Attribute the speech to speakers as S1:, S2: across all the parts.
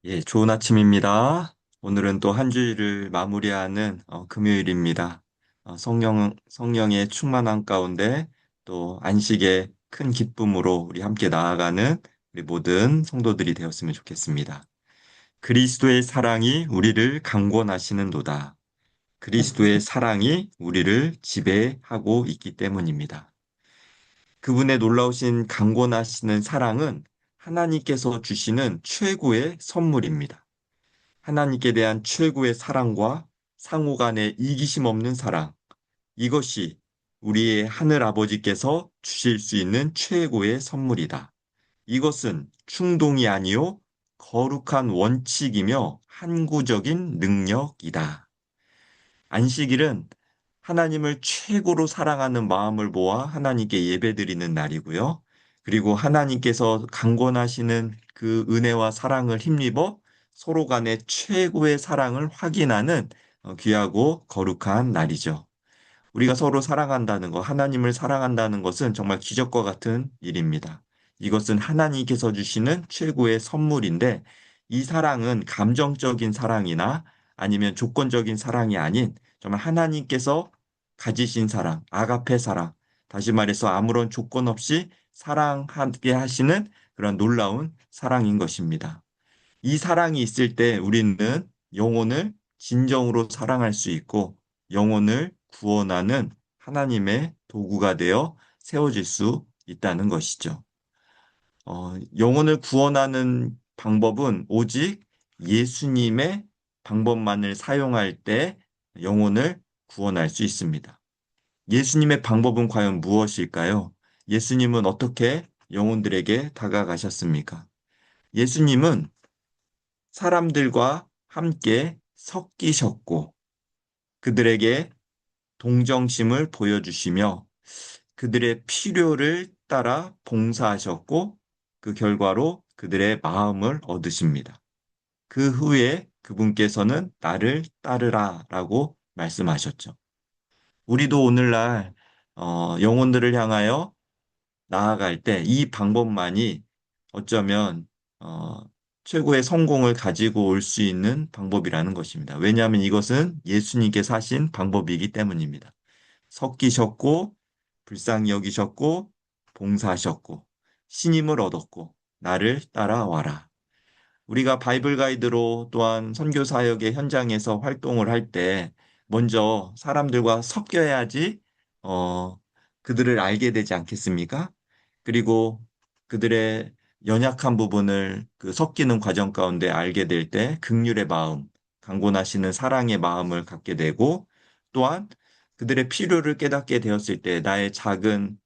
S1: 예, 좋은 아침입니다. 오늘은 또 한 주일을 마무리하는 금요일입니다. 성령의 충만한 가운데 또 안식의 큰 기쁨으로 우리 함께 나아가는 우리 모든 성도들이 되었으면 좋겠습니다. 그리스도의 사랑이 우리를 강권하시는도다. 그리스도의 사랑이 우리를 지배하고 있기 때문입니다. 그분의 놀라우신 강권하시는 사랑은 하나님께서 주시는 최고의 선물입니다. 하나님께 대한 최고의 사랑과 상호 간의 이기심 없는 사랑, 이것이 우리의 하늘 아버지께서 주실 수 있는 최고의 선물이다. 이것은 충동이 아니요 거룩한 원칙이며 항구적인 능력이다. 안식일은 하나님을 최고로 사랑하는 마음을 모아 하나님께 예배드리는 날이고요. 그리고 하나님께서 강권하시는 그 은혜와 사랑을 힘입어 서로 간의 최고의 사랑을 확인하는 귀하고 거룩한 날이죠. 우리가 서로 사랑한다는 것, 하나님을 사랑한다는 것은 정말 기적과 같은 일입니다. 이것은 하나님께서 주시는 최고의 선물인데, 이 사랑은 감정적인 사랑이나 아니면 조건적인 사랑이 아닌 정말 하나님께서 가지신 사랑, 아가페 사랑, 다시 말해서 아무런 조건 없이 사랑하게 하시는 그런 놀라운 사랑인 것입니다. 이 사랑이 있을 때 우리는 영혼을 진정으로 사랑할 수 있고 영혼을 구원하는 하나님의 도구가 되어 세워질 수 있다는 것이죠. 영혼을 구원하는 방법은 오직 예수님의 방법만을 사용할 때 영혼을 구원할 수 있습니다. 예수님의 방법은 과연 무엇일까요? 예수님은 어떻게 영혼들에게 다가가셨습니까? 예수님은 사람들과 함께 섞이셨고 그들에게 동정심을 보여주시며 그들의 필요를 따라 봉사하셨고 그 결과로 그들의 마음을 얻으십니다. 그 후에 그분께서는 나를 따르라 라고 말씀하셨죠. 우리도 오늘날 영혼들을 향하여 나아갈 때 이 방법만이 어쩌면 어, 최고의 성공을 가지고 올 수 있는 방법이라는 것입니다. 왜냐하면 이것은 예수님께서 하신 방법이기 때문입니다. 섞이셨고 불쌍히 여기셨고 봉사하셨고 신임을 얻었고 나를 따라와라. 우리가 바이블 가이드로 또한 선교 사역의 현장에서 활동을 할 때 먼저 사람들과 섞여야지 어, 그들을 알게 되지 않겠습니까? 그리고 그들의 연약한 부분을 그 섞이는 과정 가운데 알게 될 때 긍휼의 마음, 강권하시는 사랑의 마음을 갖게 되고 또한 그들의 필요를 깨닫게 되었을 때 나의 작은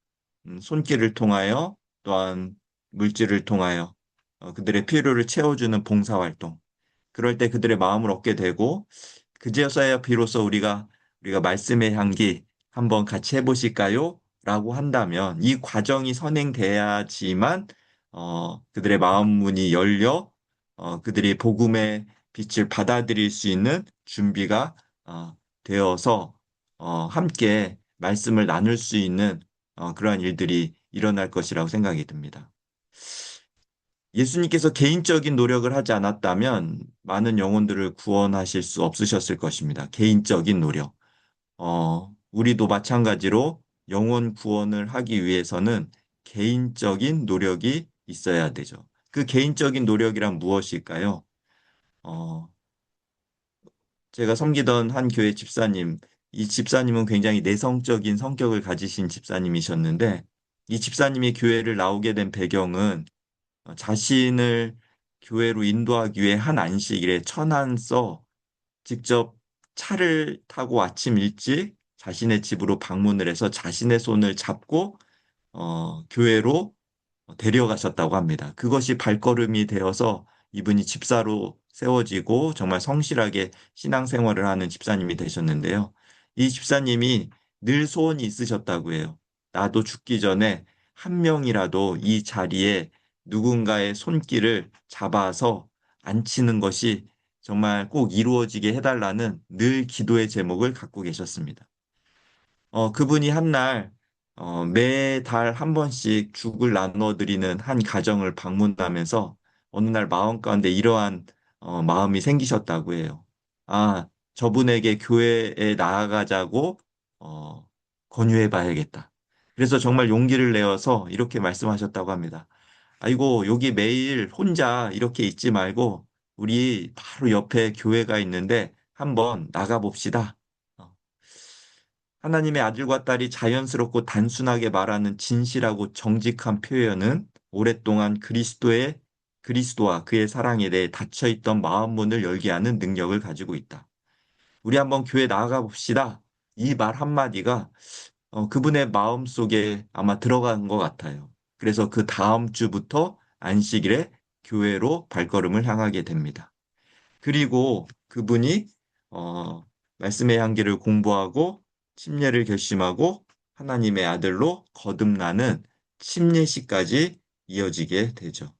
S1: 손길을 통하여 또한 물질을 통하여 그들의 필요를 채워주는 봉사활동. 그럴 때 그들의 마음을 얻게 되고 그제서야 비로소 우리가 말씀의 향기 한번 같이 해보실까요? 라고 한다면 이 과정이 선행돼야지만 그들의 마음 문이 열려 그들이 복음의 빛을 받아들일 수 있는 준비가 되어서 함께 말씀을 나눌 수 있는 그러한 일들이 일어날 것이라고 생각이 듭니다. 예수님께서 개인적인 노력을 하지 않았다면 많은 영혼들을 구원하실 수 없으셨을 것입니다. 개인적인 노력. 우리도 마찬가지로 영혼 구원을 하기 위해서는 개인적인 노력이 있어야 되죠. 그 개인적인 노력이란 무엇일까요? 어, 제가 섬기던 한 교회 집사님, 이 집사님은 굉장히 내성적인 성격을 가지신 집사님이셨는데, 이 집사님이 교회를 나오게 된 배경은 자신을 교회로 인도하기 위해 한 안식일에 천안서 직접 차를 타고 아침 일찍 자신의 집으로 방문을 해서 자신의 손을 잡고 교회로 데려가셨다고 합니다. 그것이 발걸음이 되어서 이분이 집사로 세워지고 정말 성실하게 신앙생활을 하는 집사님이 되셨는데요. 이 집사님이 늘 소원이 있으셨다고 해요. 나도 죽기 전에 한 명이라도 이 자리에 누군가의 손길을 잡아서 앉히는 것이 정말 꼭 이루어지게 해달라는 늘 기도의 제목을 갖고 계셨습니다. 그분이 한날 매달 한 번씩 죽을 나눠드리는 한 가정을 방문하면서 어느 날 마음 가운데 이러한 마음이 생기셨다고 해요. 아, 저분에게 교회에 나아가자고 권유해 봐야겠다. 그래서 정말 용기를 내어서 이렇게 말씀하셨다고 합니다. 아이고, 여기 매일 혼자 이렇게 있지 말고 우리 바로 옆에 교회가 있는데 한번 나가봅시다. 어, 하나님의 아들과 딸이 자연스럽고 단순하게 말하는 진실하고 정직한 표현은 오랫동안 그리스도와 그의 사랑에 대해 닫혀있던 마음 문을 열게 하는 능력을 가지고 있다. 우리 한번 교회 나가 봅시다. 이 말 한마디가 그분의 마음 속에 아마 들어간 것 같아요. 그래서 그 다음 주부터 안식일에 교회로 발걸음을 향하게 됩니다. 그리고 그분이 어, 말씀의 향기를 공부하고 침례를 결심하고 하나님의 아들로 거듭나는 침례식까지 이어지게 되죠.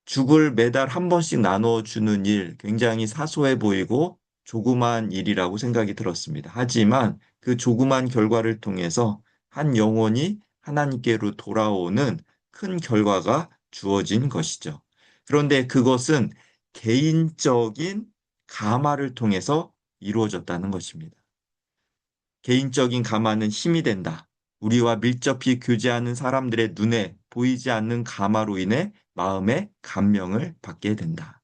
S1: 죽을 매달 한 번씩 나눠주는 일 굉장히 사소해 보이고 조그만 일이라고 생각이 들었습니다. 하지만 그 조그만 결과를 통해서 한 영혼이 하나님께로 돌아오는 큰 결과가 주어진 것이죠. 그런데 그것은 개인적인 감화를 통해서 이루어졌다는 것입니다. 개인적인 감화는 힘이 된다. 우리와 밀접히 교제하는 사람들의 눈에 보이지 않는 감화로 인해 마음의 감명을 받게 된다.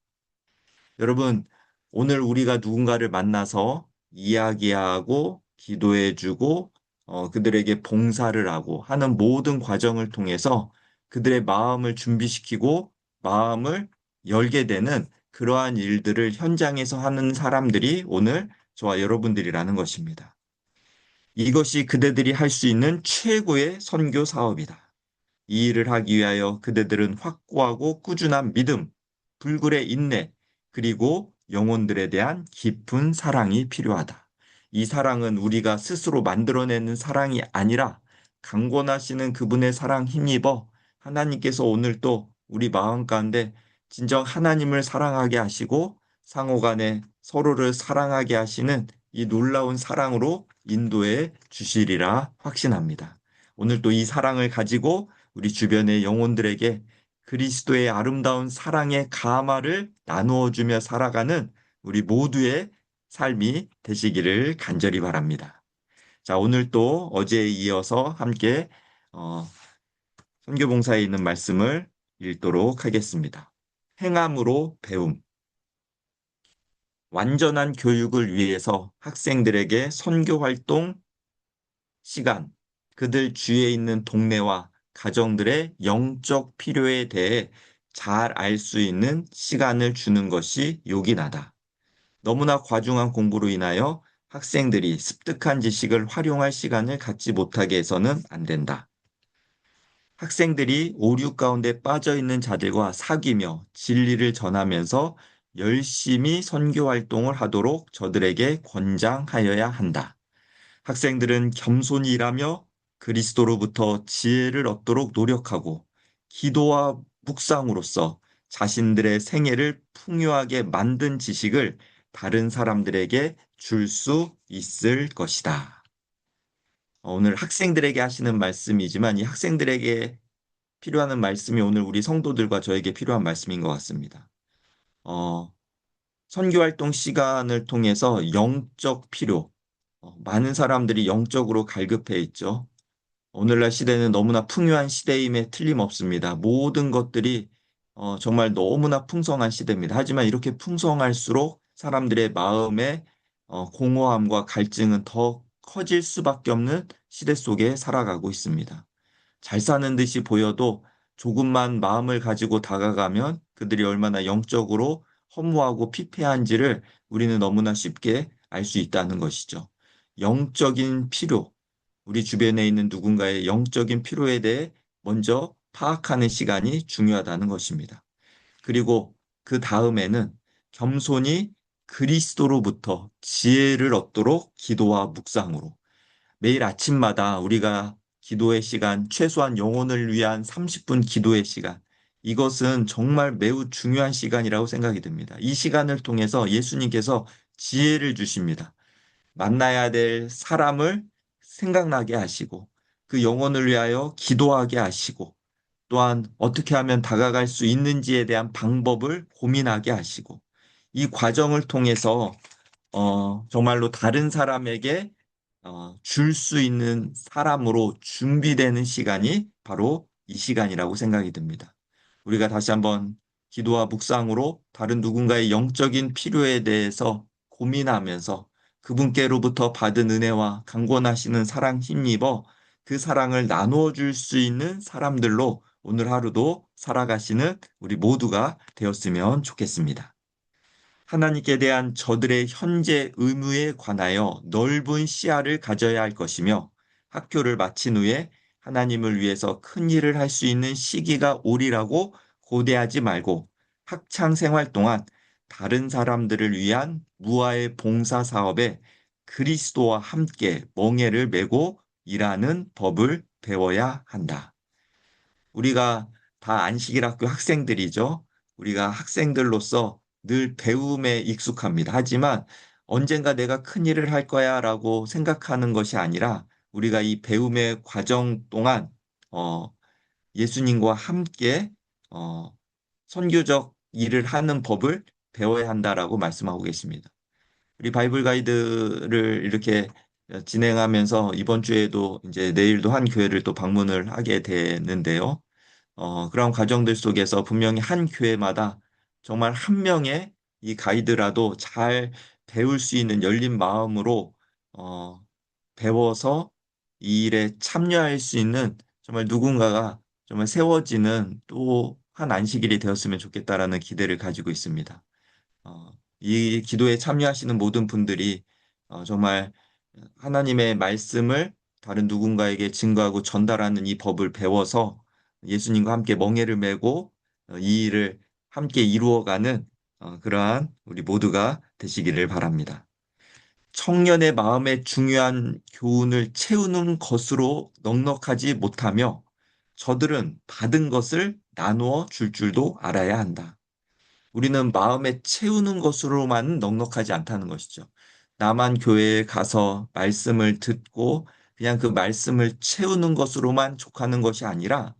S1: 여러분, 오늘 우리가 누군가를 만나서 이야기하고 기도해주고 그들에게 봉사를 하고 하는 모든 과정을 통해서 그들의 마음을 준비시키고 마음을 열게 되는 그러한 일들을 현장에서 하는 사람들이 오늘 저와 여러분들이라는 것입니다. 이것이 그대들이 할 수 있는 최고의 선교 사업이다. 이 일을 하기 위하여 그대들은 확고하고 꾸준한 믿음, 불굴의 인내, 그리고 영혼들에 대한 깊은 사랑이 필요하다. 이 사랑은 우리가 스스로 만들어내는 사랑이 아니라 강권하시는 그분의 사랑 힘입어 하나님께서 오늘 또 우리 마음 가운데 진정 하나님을 사랑하게 하시고 상호 간에 서로를 사랑하게 하시는 이 놀라운 사랑으로 인도해 주시리라 확신합니다. 오늘 또 이 사랑을 가지고 우리 주변의 영혼들에게 그리스도의 아름다운 사랑의 가마를 나누어 주며 살아가는 우리 모두의 삶이 되시기를 간절히 바랍니다. 자, 오늘 또 어제에 이어서 함께 어, 선교봉사에 있는 말씀을 읽도록 하겠습니다. 행함으로 배움. 완전한 교육을 위해서 학생들에게 선교 활동 시간, 그들 주위에 있는 동네와 가정들의 영적 필요에 대해 잘 알 수 있는 시간을 주는 것이 요긴하다. 너무나 과중한 공부로 인하여 학생들이 습득한 지식을 활용할 시간을 갖지 못하게 해서는 안 된다. 학생들이 오류 가운데 빠져 있는 자들과 사귀며 진리를 전하면서 열심히 선교 활동을 하도록 저들에게 권장하여야 한다. 학생들은 겸손히 일하며 그리스도로부터 지혜를 얻도록 노력하고 기도와 묵상으로써 자신들의 생애를 풍요하게 만든 지식을 다른 사람들에게 줄 수 있을 것이다. 오늘 학생들에게 하시는 말씀이지만 이 학생들에게 필요한 말씀이 오늘 우리 성도들과 저에게 필요한 말씀인 것 같습니다. 어, 선교활동 시간을 통해서 영적 필요, 많은 사람들이 영적으로 갈급해 있죠. 오늘날 시대는 너무나 풍요한 시대임에 틀림없습니다. 모든 것들이 정말 너무나 풍성한 시대입니다. 하지만 이렇게 풍성할수록 사람들의 마음의 공허함과 갈증은 더 커질 수밖에 없는 시대 속에 살아가고 있습니다. 잘 사는 듯이 보여도 조금만 마음을 가지고 다가가면 그들이 얼마나 영적으로 허무하고 피폐한지를 우리는 너무나 쉽게 알 수 있다는 것이죠. 영적인 필요, 우리 주변에 있는 누군가의 영적인 필요에 대해 먼저 파악하는 시간이 중요하다는 것입니다. 그리고 그 다음에는 겸손히 그리스도로부터 지혜를 얻도록 기도와 묵상으로 매일 아침마다 우리가 기도의 시간, 최소한 영혼을 위한 30분 기도의 시간, 이것은 정말 매우 중요한 시간이라고 생각이 듭니다. 이 시간을 통해서 예수님께서 지혜를 주십니다. 만나야 될 사람을 생각나게 하시고, 그 영혼을 위하여 기도하게 하시고, 또한 어떻게 하면 다가갈 수 있는지에 대한 방법을 고민하게 하시고 이 과정을 통해서 정말로 다른 사람에게 줄 수 있는 사람으로 준비되는 시간이 바로 이 시간이라고 생각이 듭니다. 우리가 다시 한번 기도와 묵상으로 다른 누군가의 영적인 필요에 대해서 고민하면서 그분께로부터 받은 은혜와 강권하시는 사랑 힘입어 그 사랑을 나누어 줄 수 있는 사람들로 오늘 하루도 살아가시는 우리 모두가 되었으면 좋겠습니다. 하나님께 대한 저들의 현재 의무에 관하여 넓은 시야를 가져야 할 것이며 학교를 마친 후에 하나님을 위해서 큰 일을 할 수 있는 시기가 오리라고 고대하지 말고 학창 생활 동안 다른 사람들을 위한 무아의 봉사 사업에 그리스도와 함께 멍에를 메고 일하는 법을 배워야 한다. 우리가 다 안식일학교 학생들이죠. 우리가 학생들로서 늘 배움에 익숙합니다. 하지만 언젠가 내가 큰 일을 할 거야라고 생각하는 것이 아니라 우리가 이 배움의 과정 동안 어, 예수님과 함께 어, 선교적 일을 하는 법을 배워야 한다라고 말씀하고 계십니다. 우리 바이블 가이드를 이렇게 진행하면서 이번 주에도 이제 내일도 한 교회를 또 방문을 하게 되는데요. 그런 과정들 속에서 분명히 한 교회마다 정말 한 명의 이 가이드라도 잘 배울 수 있는 열린 마음으로 어, 배워서 이 일에 참여할 수 있는 정말 누군가가 정말 세워지는 또 한 안식일이 되었으면 좋겠다라는 기대를 가지고 있습니다. 이 기도에 참여하시는 모든 분들이 정말 하나님의 말씀을 다른 누군가에게 증거하고 전달하는 이 법을 배워서 예수님과 함께 멍에를 메고 이 일을 함께 이루어가는 그러한 우리 모두가 되시기를 바랍니다. 청년의 마음에 중요한 교훈을 채우는 것으로 넉넉하지 못하며 저들은 받은 것을 나누어 줄 줄도 알아야 한다. 우리는 마음에 채우는 것으로만 넉넉하지 않다는 것이죠. 나만 교회에 가서 말씀을 듣고 그냥 그 말씀을 채우는 것으로만 족하는 것이 아니라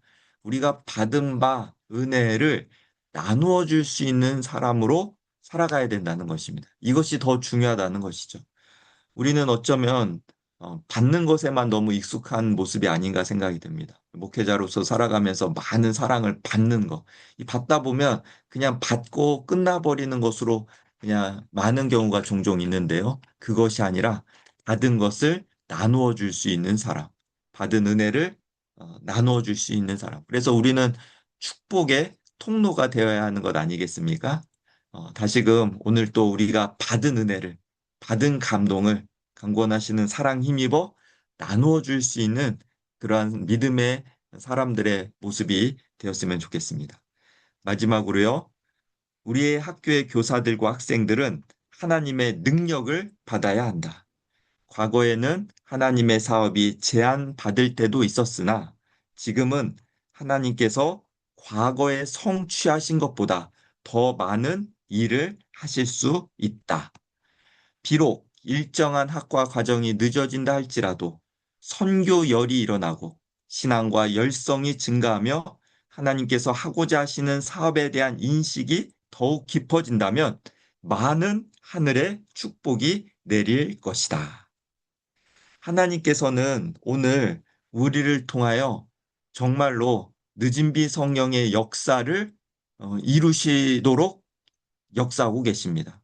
S1: 우리가 받은 바 은혜를 나누어 줄 수 있는 사람으로 살아가야 된다는 것입니다. 이것이 더 중요하다는 것이죠. 우리는 어쩌면 받는 것에만 너무 익숙한 모습이 아닌가 생각이 듭니다. 목회자로서 살아가면서 많은 사랑을 받는 것. 이 받다 보면 그냥 받고 끝나버리는 것으로 그냥 많은 경우가 종종 있는데요. 그것이 아니라 받은 것을 나누어 줄 수 있는 사람, 받은 은혜를 나누어 줄 수 있는 사람. 그래서 우리는 축복의 통로가 되어야 하는 것 아니겠습니까? 다시금 오늘 또 우리가 받은 은혜를 받은 감동을 강권하시는 사랑 힘입어 나누어 줄 수 있는 그러한 믿음의 사람들의 모습이 되었으면 좋겠습니다. 마지막으로요, 우리의 학교의 교사들과 학생들은 하나님의 능력을 받아야 한다. 과거에는 하나님의 사업이 제한받을 때도 있었으나 지금은 하나님께서 과거에 성취하신 것보다 더 많은 일을 하실 수 있다. 비록 일정한 학과 과정이 늦어진다 할지라도 선교열이 일어나고 신앙과 열성이 증가하며 하나님께서 하고자 하시는 사업에 대한 인식이 더욱 깊어진다면 많은 하늘의 축복이 내릴 것이다. 하나님께서는 오늘 우리를 통하여 정말로 늦은 비 성령의 역사를 이루시도록 역사하고 계십니다.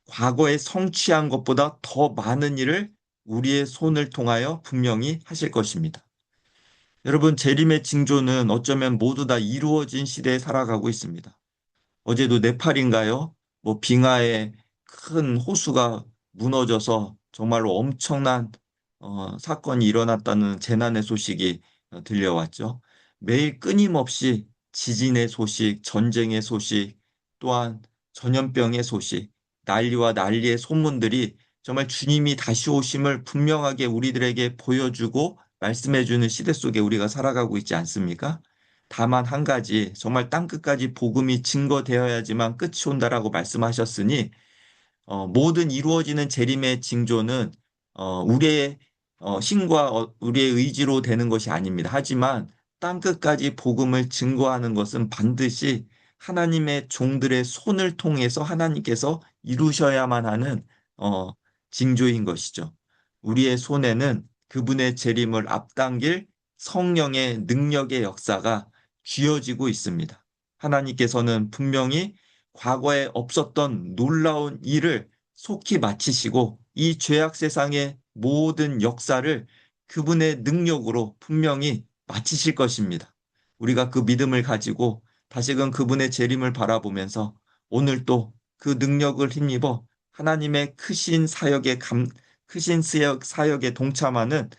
S1: 과거에 성취한 것보다 더 많은 일을 우리의 손을 통하여 분명히 하실 것입니다. 여러분, 재림의 징조는 어쩌면 모두 다 이루어진 시대에 살아가고 있습니다. 어제도 네팔인가요? 뭐 빙하에 큰 호수가 무너져서 정말로 엄청난 사건이 일어났다는 재난의 소식이 들려왔죠. 매일 끊임없이 지진의 소식, 전쟁의 소식, 또한 전염병의 소식, 난리와 난리의 소문들이 정말 주님이 다시 오심을 분명하게 우리들에게 보여주고 말씀해주는 시대 속에 우리가 살아가고 있지 않습니까? 다만 한 가지, 정말 땅끝까지 복음이 증거되어야지만 끝이 온다라고 말씀하셨으니, 모든 이루어지는 재림의 징조는, 우리의 힘과 우리의 의지로 되는 것이 아닙니다. 하지만 땅끝까지 복음을 증거하는 것은 반드시 하나님의 종들의 손을 통해서 하나님께서 이루셔야만 하는 어, 징조인 것이죠. 우리의 손에는 그분의 재림을 앞당길 성령의 능력의 역사가 쥐어지고 있습니다. 하나님께서는 분명히 과거에 없었던 놀라운 일을 속히 마치시고 이 죄악 세상의 모든 역사를 그분의 능력으로 분명히 마치실 것입니다. 우리가 그 믿음을 가지고 다시금 그분의 재림을 바라보면서 오늘 또 그 능력을 힘입어 하나님의 크신 사역에 동참하는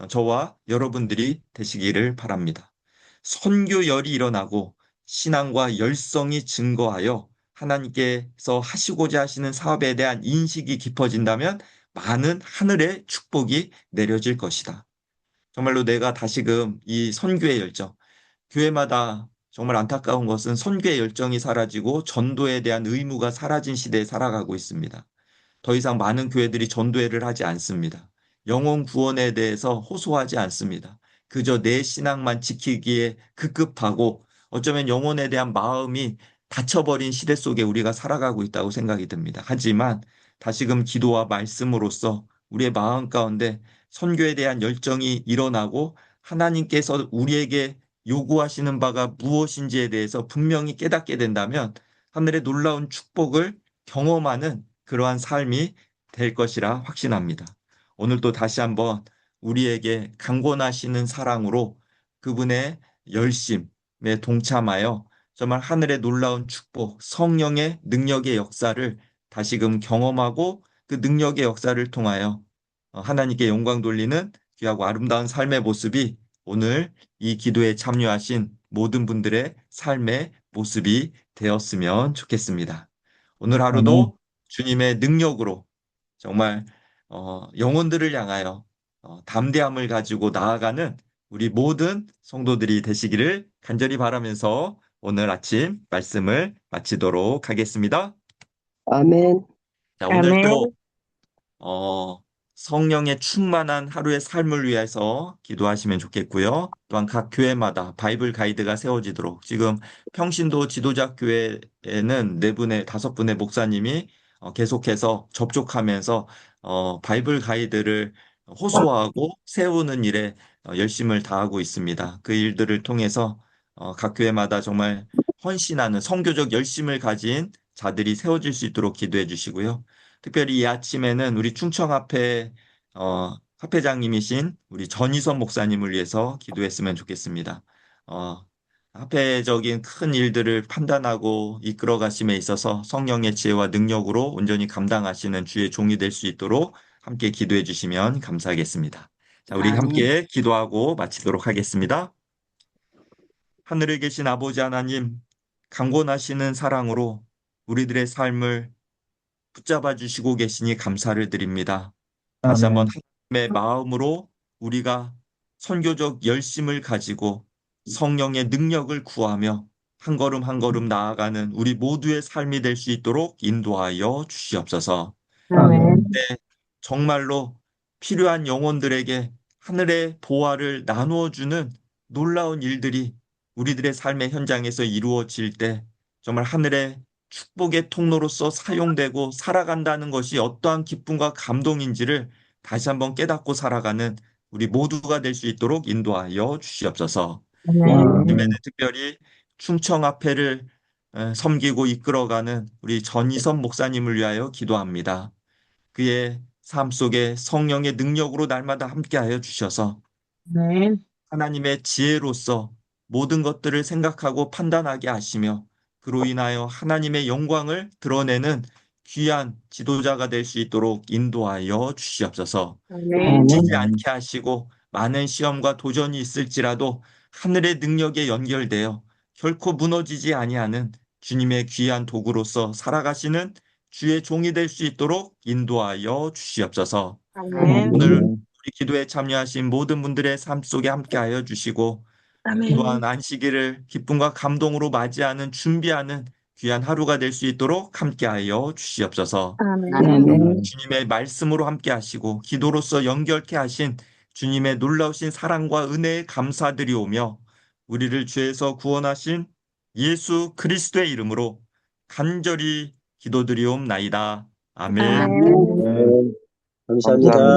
S1: 저와 여러분들이 되시기를 바랍니다. 선교열이 일어나고 신앙과 열성이 증거하여 하나님께서 하시고자 하시는 사업에 대한 인식이 깊어진다면 많은 하늘의 축복이 내려질 것이다. 정말로 내가 다시금 이 선교의 열정, 교회마다 정말 안타까운 것은 선교의 열정이 사라지고 전도에 대한 의무가 사라진 시대에 살아가고 있습니다. 더 이상 많은 교회들이 전도회를 하지 않습니다. 영혼 구원에 대해서 호소하지 않습니다. 그저 내 신앙만 지키기에 급급하고 어쩌면 영혼에 대한 마음이 닫혀버린 시대 속에 우리가 살아가고 있다고 생각이 듭니다. 하지만 다시금 기도와 말씀으로써 우리의 마음 가운데 선교에 대한 열정이 일어나고 하나님께서 우리에게 요구하시는 바가 무엇인지에 대해서 분명히 깨닫게 된다면 하늘의 놀라운 축복을 경험하는 그러한 삶이 될 것이라 확신합니다. 오늘도 다시 한번 우리에게 강권하시는 사랑으로 그분의 열심에 동참하여 정말 하늘의 놀라운 축복, 성령의 능력의 역사를 다시금 경험하고 그 능력의 역사를 통하여 하나님께 영광 돌리는 귀하고 아름다운 삶의 모습이 오늘 이 기도에 참여하신 모든 분들의 삶의 모습이 되었으면 좋겠습니다. 오늘
S2: 아멘.
S1: 하루도 주님의 능력으로 정말 영혼들을 향하여 담대함을 가지고 나아가는 우리 모든 성도들이 되시기를 간절히 바라면서 오늘 아침 말씀을 마치도록 하겠습니다.
S2: 아멘.
S1: 자, 오늘도
S3: 아멘.
S1: 어, 성령의 충만한 하루의 삶을 위해서 기도하시면 좋겠고요. 또한 각 교회마다 바이블 가이드가 세워지도록 지금 평신도 지도자 교회에는 네 분의 다섯 분의 목사님이 계속해서 접촉하면서 바이블 가이드를 호소하고 세우는 일에 열심을 다하고 있습니다. 그 일들을 통해서 각 교회마다 정말 헌신하는 선교적 열심을 가진 자들이 세워질 수 있도록 기도해 주시고요. 특별히 이 아침에는 우리 충청합회 합회장님이신 우리 전희선 목사님을 위해서 기도했으면 좋겠습니다. 어, 합회적인 큰 일들을 판단하고 이끌어 가심에 있어서 성령의 지혜와 능력으로 온전히 감당하시는 주의 종이 될 수 있도록 함께 기도해 주시면 감사하겠습니다. 자, 우리
S2: 아멘.
S1: 함께 기도하고 마치도록 하겠습니다. 하늘에 계신 아버지 하나님, 강권하시는 사랑으로 우리들의 삶을 붙잡아 주시고 계시니 감사를 드립니다. 다시 한번
S2: 아멘.
S1: 하나님의 마음으로 우리가 선교적 열심을 가지고 성령의 능력을 구하며 한 걸음 한 걸음 나아가는 우리 모두의 삶이 될 수 있도록 인도하여 주시옵소서.
S3: 아멘.
S2: 아멘.
S1: 네, 정말로 필요한 영혼들에게 하늘의 보화를 나누어 주는 놀라운 일들이 우리들의 삶의 현장에서 이루어질 때 정말 하늘의 축복의 통로로서 사용되고 살아간다는 것이 어떠한 기쁨과 감동인지를 다시 한번 깨닫고 살아가는 우리 모두가 될 수 있도록 인도하여 주시옵소서.
S3: 아멘.
S1: 요즘에는
S2: 아멘.
S1: 특별히 충청합회를 섬기고 이끌어가는 우리 전희선 목사님을 위하여 기도합니다. 그의 삶 속에 성령의 능력으로 날마다 함께하여 주셔서
S3: 아멘.
S1: 하나님의 지혜로서 모든 것들을 생각하고 판단하게 하시며 그로 인하여 하나님의 영광을 드러내는 귀한 지도자가 될 수 있도록 인도하여 주시옵소서.
S3: 아멘.
S1: 지지
S2: 아멘.
S1: 않게 하시고 많은 시험과 도전이 있을지라도 하늘의 능력에 연결되어 결코 무너지지 아니하는 주님의 귀한 도구로서 살아가시는 주의 종이 될 수 있도록 인도하여 주시옵소서.
S3: 아멘.
S1: 오늘
S2: 아멘.
S1: 우리 기도에 참여하신 모든 분들의 삶 속에 함께하여 주시고 또한
S3: 아멘.
S1: 안식일을 기쁨과 감동으로 맞이하는 준비하는 귀한 하루가 될 수 있도록 함께하여 주시옵소서.
S3: 아멘.
S2: 아멘.
S1: 주님의 말씀으로 함께 하시고 기도로서 연결케 하신 주님의 놀라우신 사랑과 은혜에 감사드리오며 우리를 죄에서 구원하신 예수 그리스도의 이름으로 간절히 기도드리옵나이다. 아멘.
S3: 아멘.
S2: 네, 감사합니다.
S4: 감사합니다.